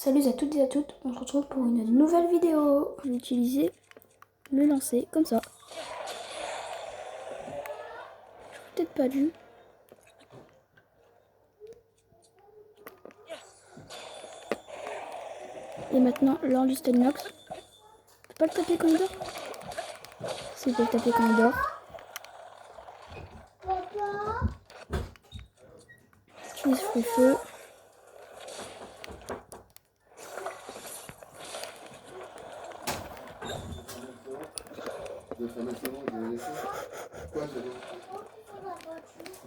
Salut à toutes et à toutes, on se retrouve pour une nouvelle vidéo. Je vais utiliser le lancer comme ça. J'aurais peut-être pas dû. Et maintenant, lors du Stellnox. Tu peux pas le taper quand il dort? Si, tu peux le taper quand il dort. Utilise feu.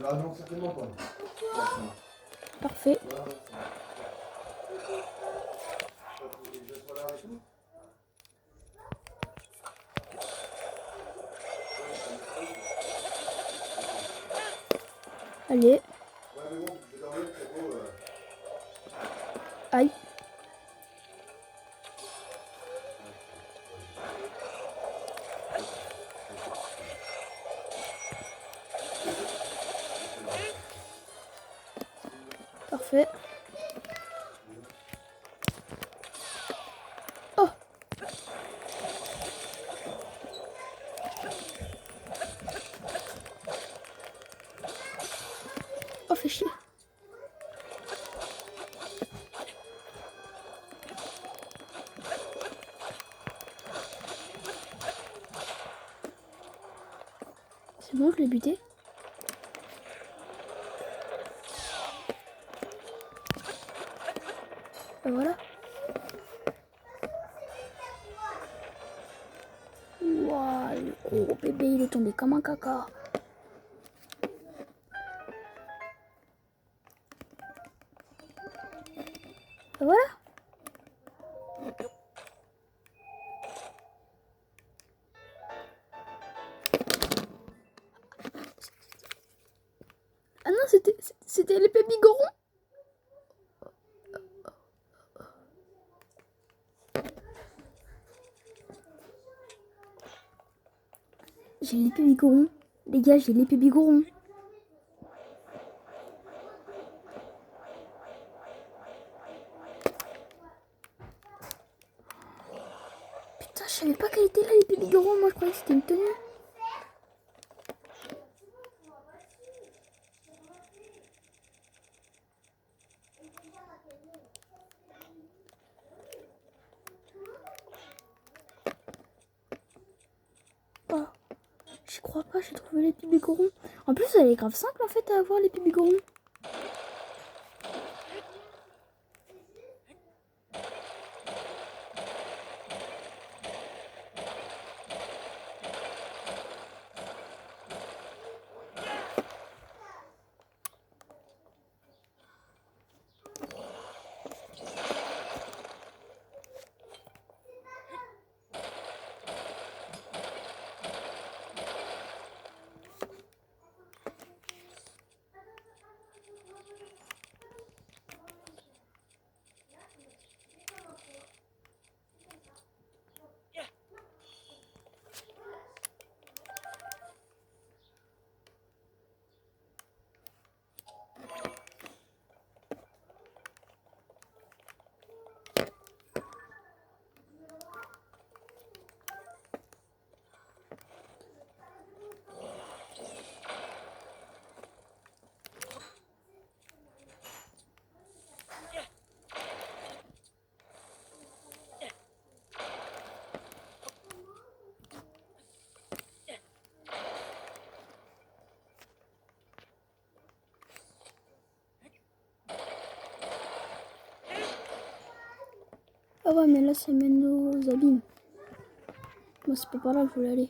Non, certainement pas. Parfait. Allez. Aïe. Parfait. Oh. Oh, fais chier. C'est bon, je l'ai buté. Ben voilà. Ouah, le gros bébé, il est tombé comme un caca. Ben voilà. Ah non, c'était l'épée bigoron. J'ai l'épée bigoron. Les gars, j'ai l'épée bigoron. Putain, je savais pas qu'elle était là, l'épée bigoron. Moi, je croyais que c'était une tenue. Oh, j'y crois pas, j'ai trouvé l'épée bigoron. En plus, elle est grave simple en fait à avoir l'épée bigoron. Ah ouais, mais là, ça mène aux abîmes. Moi, c'est pas par là que je voulais aller.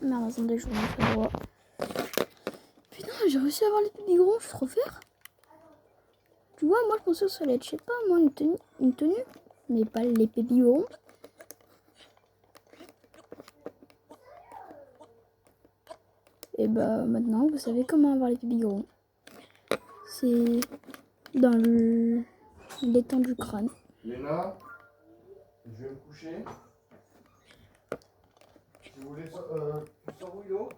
Merde, attendez, je remonte le droit. Putain, j'ai réussi à avoir l'épée bigoron, je suis trop fière. Tu vois, moi, je pensais que ça allait être, je sais pas, moi, une tenue. Mais pas l'épée bigoron. Et bah, maintenant, vous savez comment avoir l'épée bigoron. C'est dans l'étang du crâne. Léna, je vais me coucher. Si vous voulez, tu sors où l'eau?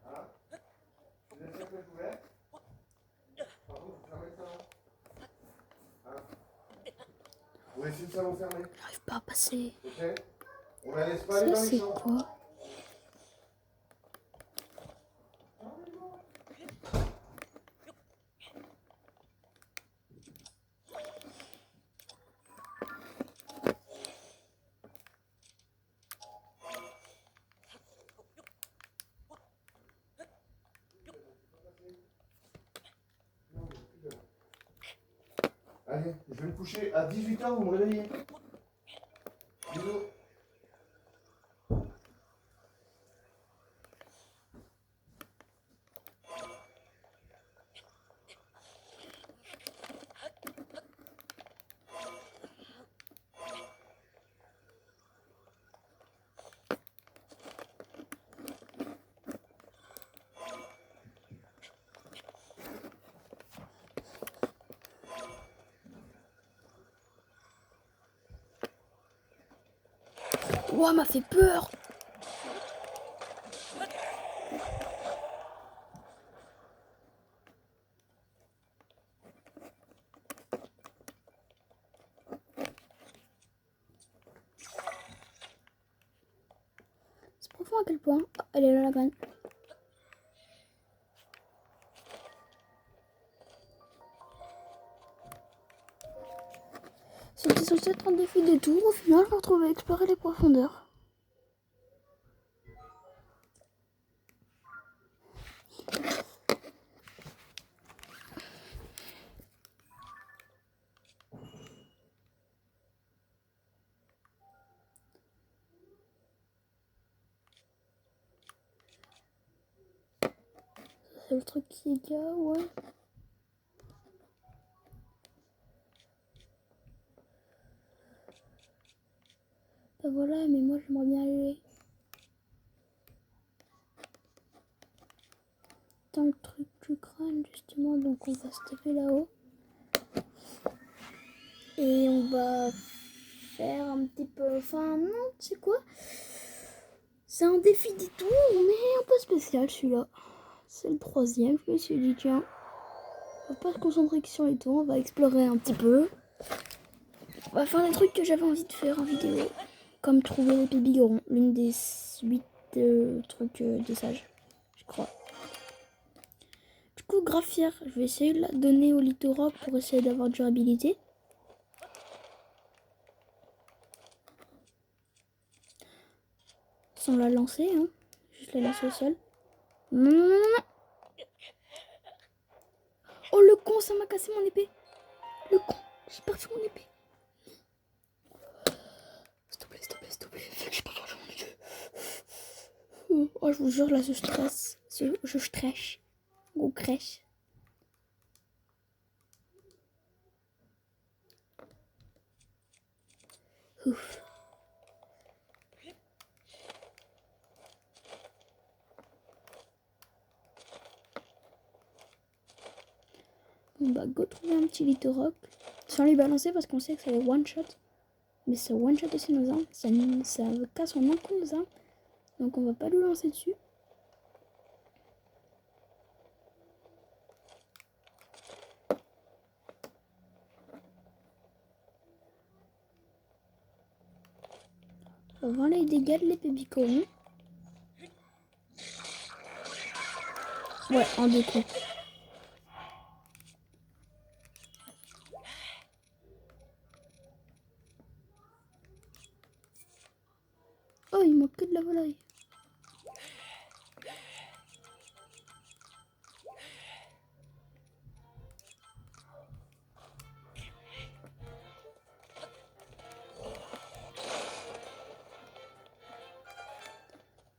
Hein? Tu laisses la cloche ouverte? Par contre, vous fermez ça. On va laisser le salon fermé. J'arrive pas à passer. Ok. On la laisse pas aller Ça, dans les c'est chambres. quoi? Allez, je vais me coucher. À 18h, vous me réveillez. Bisous. Ouah, m'a fait peur. C'est profond à quel point? Oh, elle est là, la graine. C'était censé être un défi des tours. Au final, je me retrouve à explorer les profondeurs. C'est le truc qui est gars, ouais. Bah voilà, mais moi j'aimerais bien aller dans le truc du crâne justement, donc on va se taper là-haut. Et on va faire un petit peu... Enfin non, tu sais quoi? C'est un défi des tours, mais un peu spécial celui-là. C'est le troisième, je me suis dit tiens, on va pas se concentrer que sur les tours, on va explorer un petit peu. On va faire des trucs que j'avais envie de faire en vidéo. Comme trouver l'épée bigoron, l'une des 8 trucs des sages, je crois. Du coup, grave fière, je vais essayer de la donner au littoral pour essayer d'avoir durabilité. Sans la lancer, hein. Juste la lancer au sol. Non, non, non, non. Oh le con, ça m'a cassé mon épée. Le con, j'ai perdu mon épée. S'il te plaît, s'il te plaît, s'il te plaît. Fais que j'ai pas perdu mon épée. Oh, je vous jure, là, je stresse. Je stresse. Ou crèche. Ouf. On va go trouver un petit littoroc. Sans les balancer parce qu'on sait que ça va one shot. Mais ça one shot aussi nos armes. Ça casse en un coup nos armes. Donc on va pas le lancer dessus. On va voir les dégâts de l'épée bicoron. Ouais, en 2 coups. Oh, il manque que de la volaille.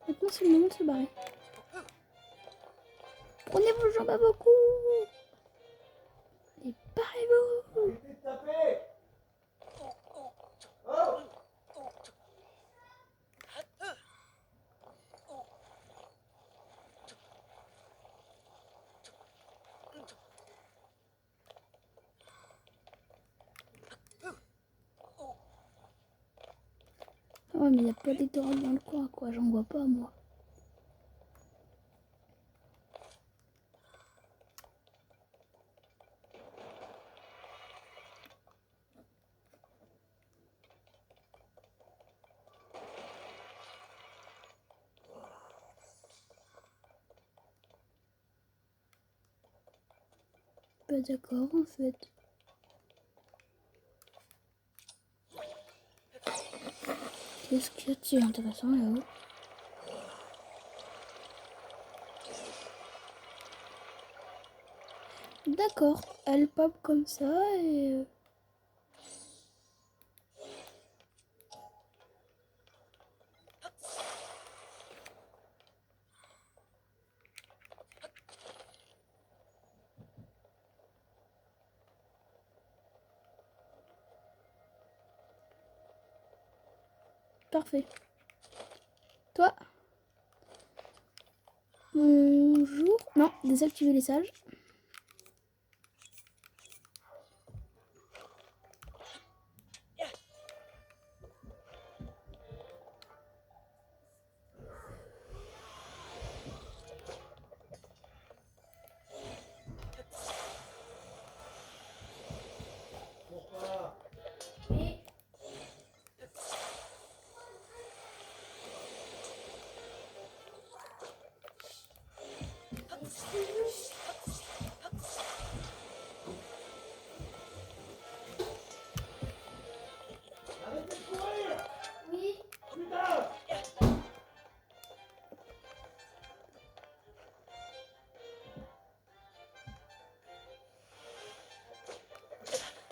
Maintenant, c'est le moment de se barrer. Prenez vos jambes à vos coups. Et barrez-vous. Arrêtez de taper. Oh. Ah ouais, mais il n'y a pas d'étoiles dans le coin, quoi. J'en vois pas, moi. pas d'accord en fait. Qu'est-ce qu'il y a de si intéressant là-haut? D'accord, elle pop comme ça et... Parfait. Toi? Bonjour. Non, désactiver les sages.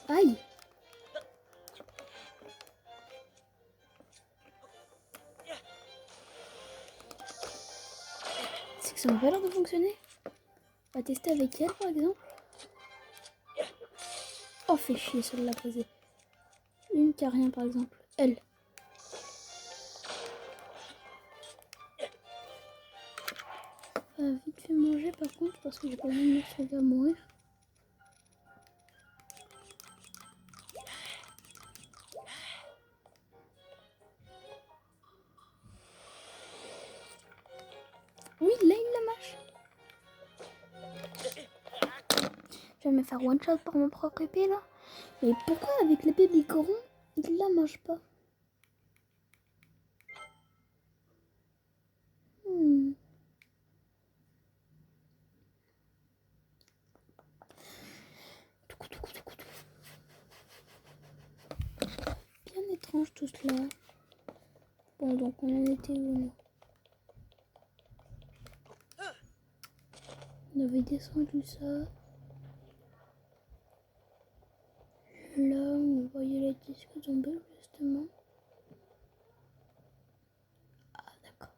Aïe! C'est que ça m'a pas l'air de fonctionner. On va tester avec elle par exemple. Oh, fait chier celle-là brisée. Une qui a rien par exemple. Elle. Vite fait manger par contre parce que j'ai pas envie de me retrouver à mourir. Oui, là il la mâche. Je vais me faire one shot pour mon propre épée là. Mais pourquoi avec l'épée des corons, il la mange pas? Bien étrange tout cela. Bon, donc on en était où là? On avait descendu ça. Là, on voyait les disques tomber justement. Ah, d'accord.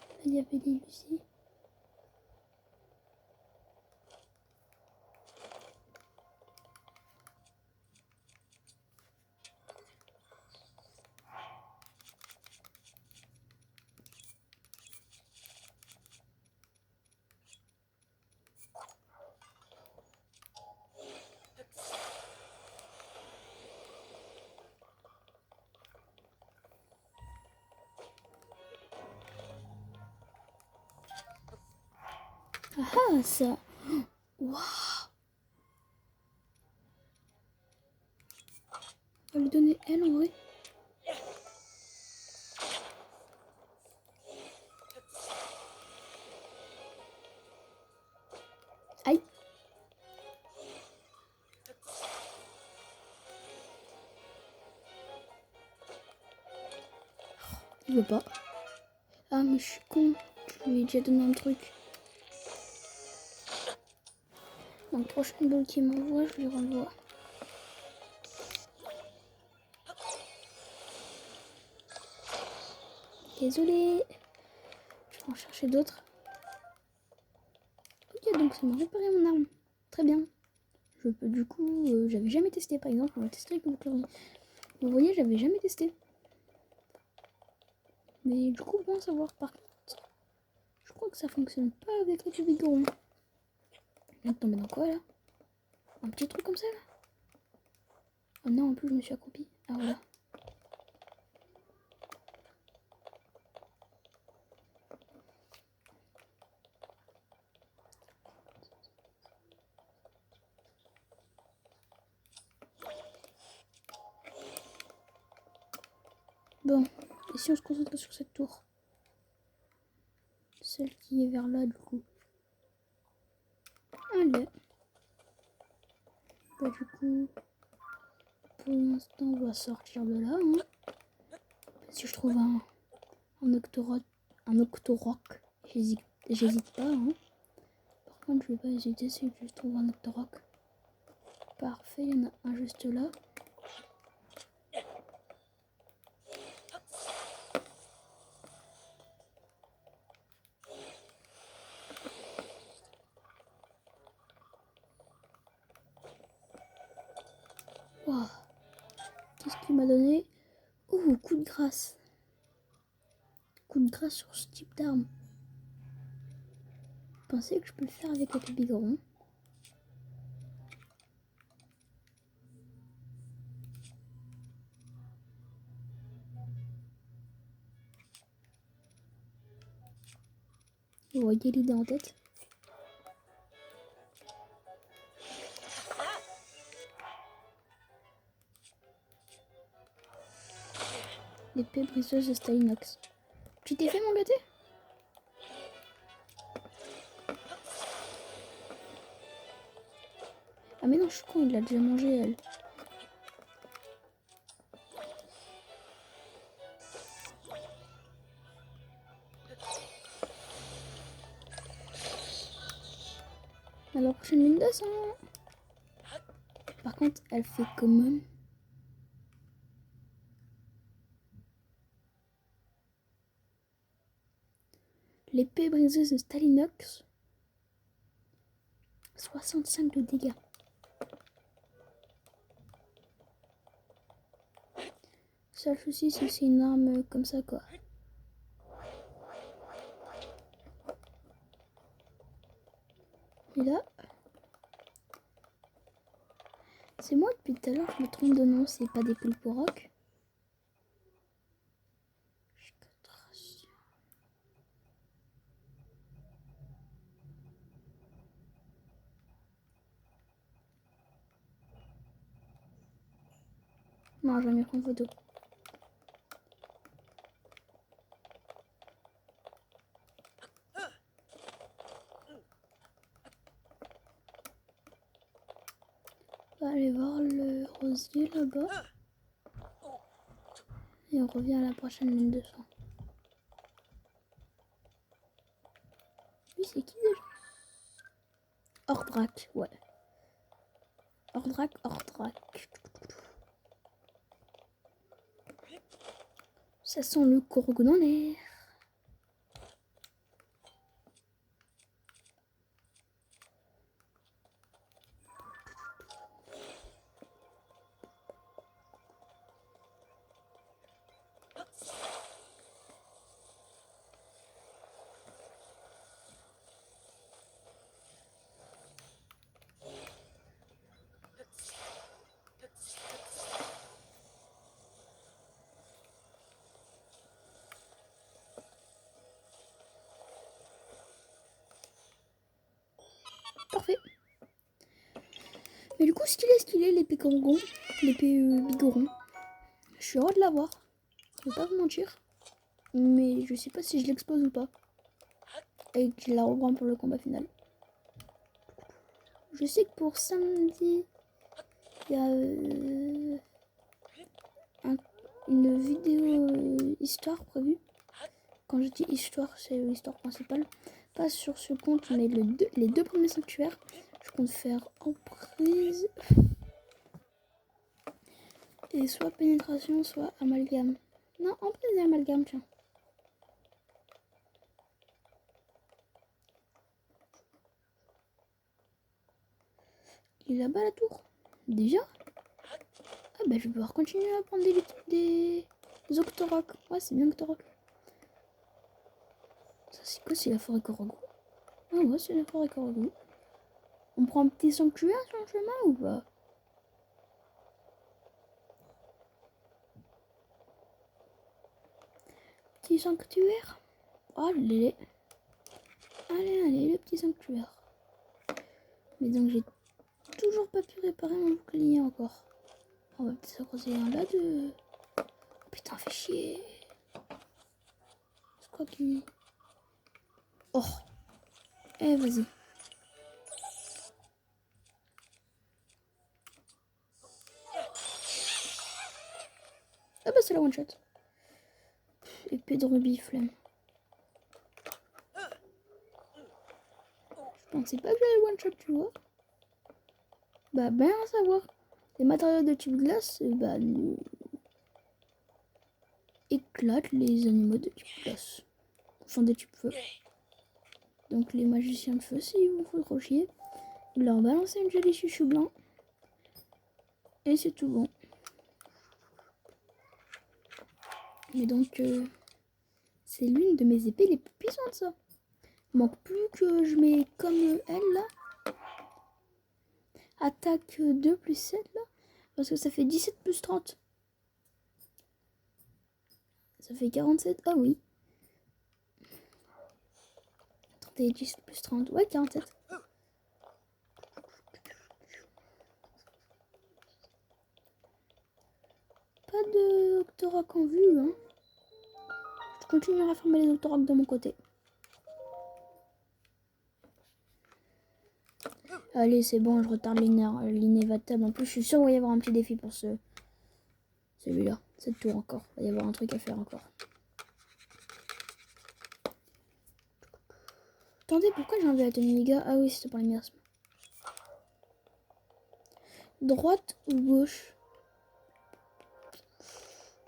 Là, il y avait des Lucie. Ah, ça. Waouh! On va lui donner elle en vrai. Aïe! Il veut pas. Ah, mais je suis con. Je lui ai déjà donné un truc. Donc, prochaine balle qu'il m'envoie, je lui renvoie. Désolée. Je vais en chercher d'autres. Ok, donc ça m'a réparé mon arme. Très bien. Je peux du coup... j'avais jamais testé par exemple. On va tester avec le clavier. Vous voyez, j'avais jamais testé. Mais du coup, bon à savoir. Par contre, je crois que ça fonctionne pas avec le biberon. Je viens de tomber dans quoi là? Un petit truc comme ça là? Oh non, en plus je me suis accroupie. Ah voilà. Bon, et si on se concentre sur cette tour? Celle qui est vers là du coup. Allez. Allez. Bah, du coup, pour l'instant, on va sortir de là. Hein. Si je trouve un Octorok, j'hésite pas. Hein. Par contre, je vais pas hésiter si je trouve un Octorok. Parfait, il y en a un juste là. Waouh. Qu'est-ce qu'il m'a donné? Oh, coup de grâce. Coup de grâce sur ce type d'arme. Vous pensez que je peux le faire avec le biberon? Vous voyez l'idée en tête? L'épée briseuse de Stalinox. Tu t'es fait mon gâté? Ah mais non, je suis con, il l'a déjà mangé elle. Alors prochaine ligne de sang. Par contre, elle fait comment? L'épée briseuse de Stalinox. 65 de dégâts. Seul souci, c'est que c'est une arme comme ça quoi. Et là, c'est moi depuis tout à l'heure, je me trompe de nom, c'est pas des pulporocs. Non, je vais mettre en photo. On va aller voir le rosier là-bas. Et on revient à la prochaine ligne de sang. Lui, c'est qui déjà? Ordrak, ouais. Ordrak. Ça sent le corgo dans l'air. Parfait. Mais du coup, stylé l'épée Corgon. L'épée Bigoron. Je suis heureux de l'avoir. Je vais pas vous mentir. Mais je sais pas si je l'expose ou pas. Et que je la reprends pour le combat final. Je sais que pour samedi, il y a une vidéo histoire prévue. Quand je dis histoire, c'est l'histoire principale. Pas sur ce compte, mais les deux premiers sanctuaires. Je compte faire en prise. Et soit pénétration, soit amalgame. Non, en prise et amalgame, tiens. Il est là-bas la tour. Déjà? Ah bah je vais pouvoir continuer à prendre des Octoroks. Ouais, c'est bien Octorok. Ça c'est quoi? C'est la forêt Korogu. Ah ouais, c'est la forêt Korogu. On prend un petit sanctuaire sur le chemin ou pas? Petit sanctuaire. Allez. Allez, le petit sanctuaire. Mais donc j'ai toujours pas pu réparer mon bouclier encore. On va peut-être se croiser un là de... Putain, fait chier. C'est quoi qui... Oh. Eh, vas-y. Ah bah c'est la one shot. Épée de rubis, flemme. Je pensais pas que j'allais one shot, tu vois. Bah bien à savoir. Les matériaux de type glace, bah nous éclatent les animaux de type glace. Enfin de type feu. Donc les magiciens de feu, s'ils vous font trop chier, ils leur balancent une jolie chuchu blanc. Et c'est tout bon. Mais donc c'est l'une de mes épées les plus puissantes, ça. Il manque plus que je mets comme elle là. Attaque 2 plus 7 là. Parce que ça fait 17 plus 30. Ça fait 47. Ah oui. Attendez, 17 plus 30. Ouais, 47. Pas de Octorok en vue, hein. Je continuerai à former les Octoroks de mon côté. Allez, c'est bon, je retarde l'inévitable. En plus, je suis sûre qu'il va y avoir un petit défi pour celui-là. Cette tour encore. Il va y avoir un truc à faire encore. Attendez, pourquoi j'ai enlevé la tenue, les gars? Ah oui, c'était pour les miasmes. Droite ou gauche?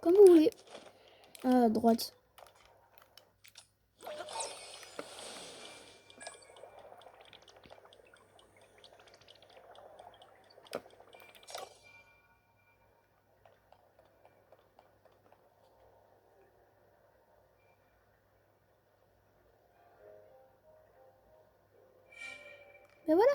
Comme vous voulez. Ah, droite. Ben voilà.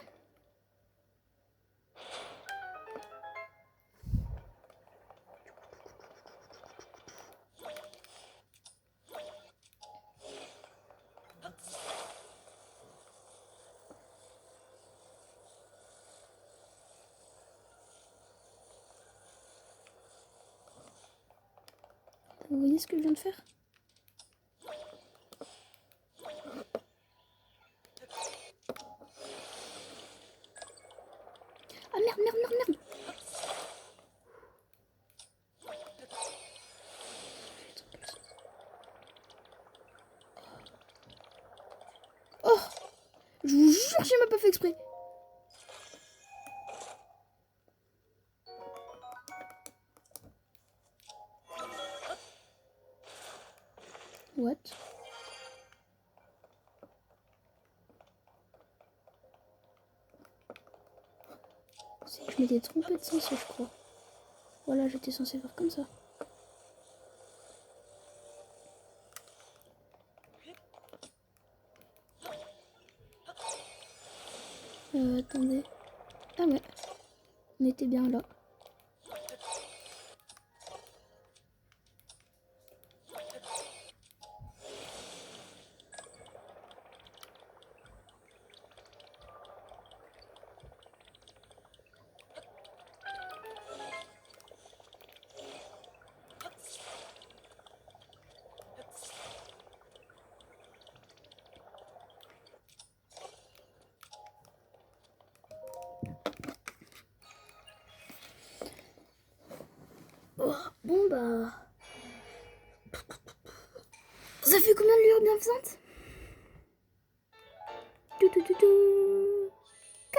Vous voyez ce que je viens de faire? Ah merde, merde, merde, merde. Oh, je vous jure, j'ai même pas fait exprès. What? C'est que je m'étais trompée de sens, je crois. Voilà, j'étais censée faire comme ça. Attendez. Ah ouais, on était bien là. Oh, bon bah... Ça fait combien de lueurs bienfaisantes?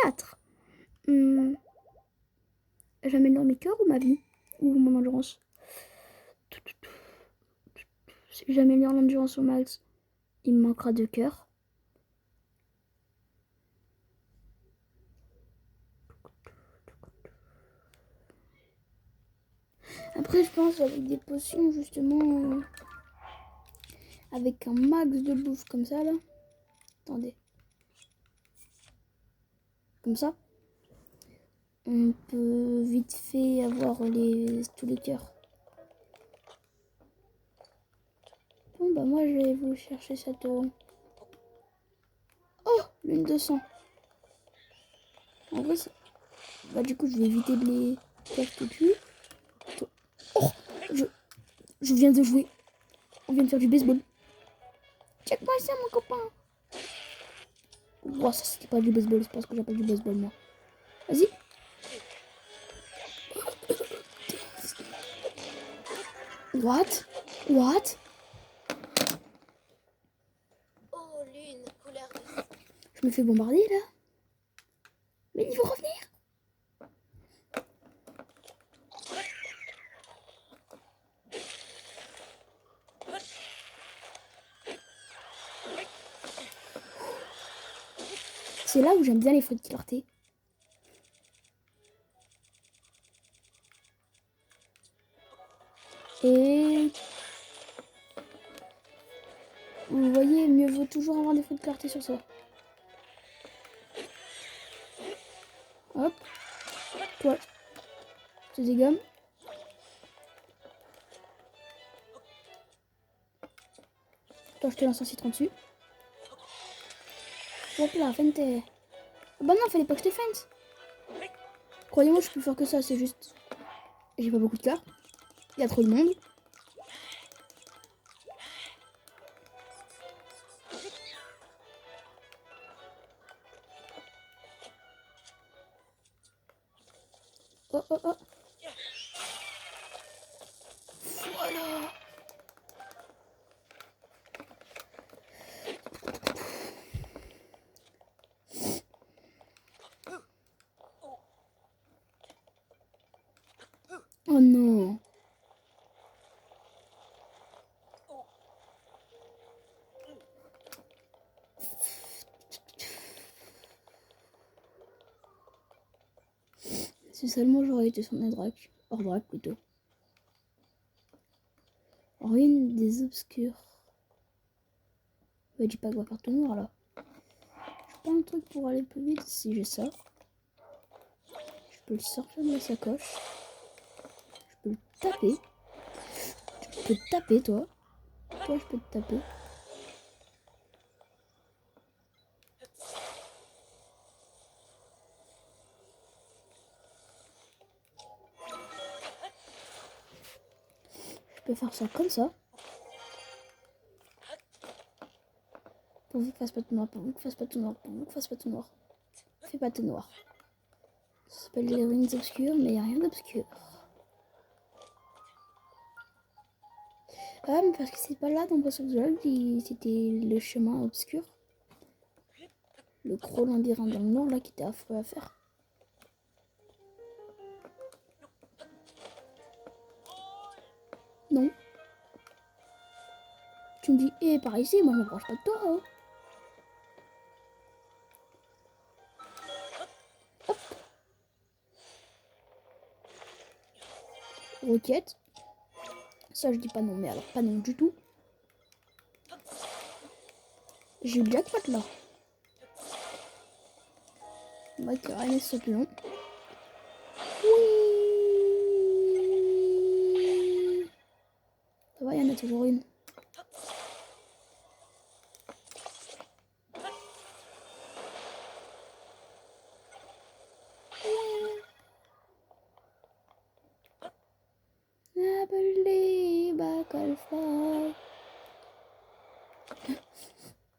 4. J'améliore mes cœurs ou ma vie? Ou mon endurance? Si j'améliore l'endurance au max, il me manquera 2 cœurs. Après, je pense avec des potions, justement, avec un max de bouffe comme ça, là. Attendez. Comme ça. On peut vite fait avoir tous les cœurs. Bon, bah moi, je vais vous chercher cette... Oh, l'une de sang. En vrai, ça... Bah du coup, je vais éviter de les faire tout de suite. Oh, je viens de jouer. On vient de faire du baseball. Check-moi ça, mon copain. Oh, ça, c'était pas du baseball. C'est pas ce que j'appelle du baseball, moi. Vas-y. What? What? Oh, lune, couleur de... Je me fais bombarder là. Mais il faut revenir. C'est là où j'aime bien les fruits de clarté. Et vous voyez, mieux vaut toujours avoir des fruits de clarté sur soi. Hop. Toi, je te dégomme. Toi, je te lance un citron dessus. Hop là, fente. Ah bah non, fallait pas que je te fente. Croyez-moi, je suis plus fort que ça, c'est juste... J'ai pas beaucoup de cœur. Il y a trop de monde. Oh, oh, oh. Voilà. Oh non. Si seulement j'aurais été sur Nedrak. Hors drac plutôt. Ruine des obscurs. Ouais, dis pas que va faire tout noir là. Je prends un truc pour aller plus vite si j'ai ça. Je peux le sortir de la sacoche. Je peux le taper. Je peux te taper toi. Toi je peux te taper. Je peux faire ça comme ça. Pourvu que fasse pas tout noir, pourvu que fasse pas tout noir, pourvu que fasse pas tout noir. Fais pas tout noir. Ça s'appelle les ruines obscures, mais il n'y a rien d'obscur. Ah, mais parce que c'est pas là dans Breath of the Wild, c'était le chemin obscur. Le gros labyrinthe dans le nord là qui était affreux à faire. Non. Tu me dis, eh, par ici, moi je me branche pas de toi. Hein. Hop. Roquette. Ça je dis pas non, mais alors pas non du tout. J'ai eu le jackpot là. On va que rien soit plus long. Oui. Ça va, il y en a toujours une.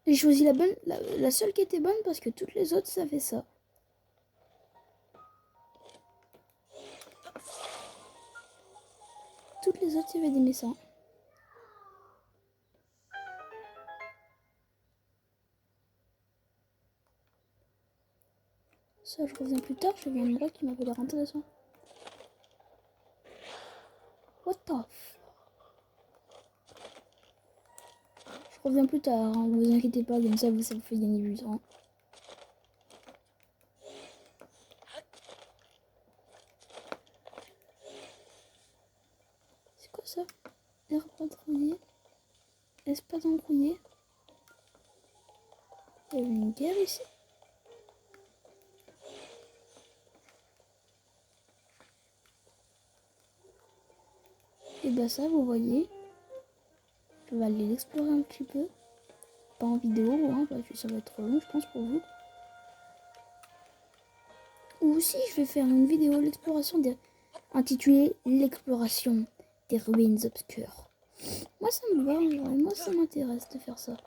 J'ai choisi la bonne, la seule qui était bonne parce que toutes les autres ça fait ça. Toutes les autres il y avait des méchants. Ça je reviens plus tard, je vais un endroit qui m'avait l'air intéressant. What the f... Je reviens plus tard, hein, vous inquiétez pas, comme ça vous fait gagner du temps. C'est quoi ça? Herbe patrouillée. Espace embrouillé. Il y avait une guerre ici. Et bah ça vous voyez. Je vais aller l'explorer un petit peu. Pas en vidéo, hein, parce que ça va être trop long je pense pour vous. Ou si je vais faire une vidéo l'exploration des... intitulée l'exploration des ruines obscures. Moi ça me va, moi ça m'intéresse de faire ça.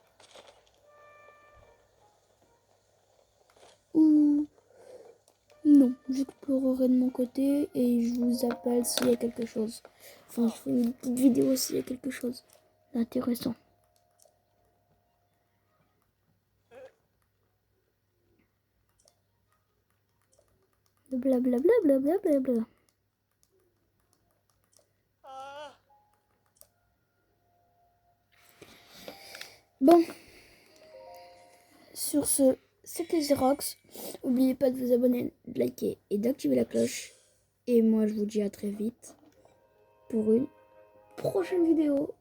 Ou Non, j'explorerai de mon côté et je vous appelle s'il y a quelque chose. Enfin, je ferai une petite vidéo s'il y a quelque chose d'intéressant. Blablabla, blablabla. Bon, sur ce, c'était Xerox. N'oubliez pas de vous abonner, de liker et d'activer la cloche. Et moi, je vous dis à très vite pour une prochaine vidéo.